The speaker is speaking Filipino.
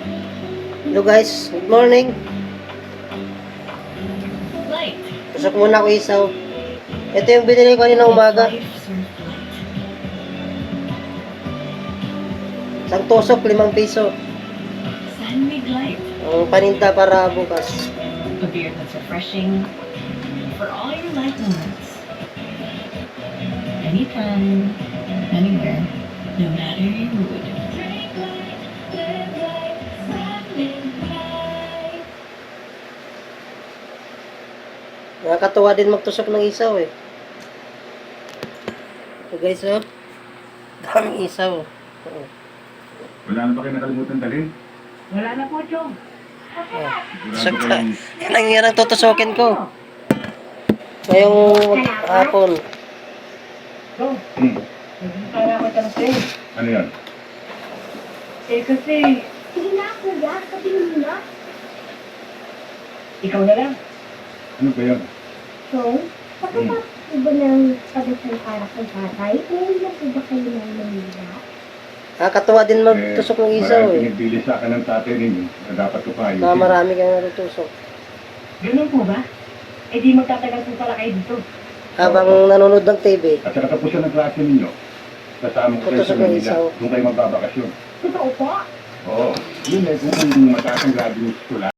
Hello guys, good morning. Pasok muna ako isaw. Ito yung binili ko kanina umaga. Isang tusok, 5 piso. Ang paninda para bukas. A beer that's refreshing for all your life moments. Anytime, anywhere, no matter your mood. Nakakatuwa din magtusok ng isaw eh. So guys, oh. Daming isaw. Oh. Wala na ba kayo nakalimutan dalhin? Wala na po, Chong. Tusok na. Yan ang tutusokin ko. Ngayong hapon. Chong, nagkakala ako tanong sa'yo. Ano yan? Kasi, Sige na, kuya. Sabihin mo na. ikaw na lang. Ano ba yan? So, pagkatapos po ba ng pagkatapos para sa tatay, ngayon na po ba kayo ng Manila? Nakakatuwa din magtusok ng isaw Marami eh. pinibili sa akin ng tatay ninyo na dapat ko pa ayusin. Na marami kang natutusok. Ganun po ba? Eh di magtatagal po pala kayo dito. Habang nanonood ng TV. At sa katapusan ng klase ninyo, kasama ko kayo sa Tutusok ng Manila isaw. kung kayo magbabakasyon. Totoo po? Oo. Yun eh, kung mataas ang grado ng eskwela,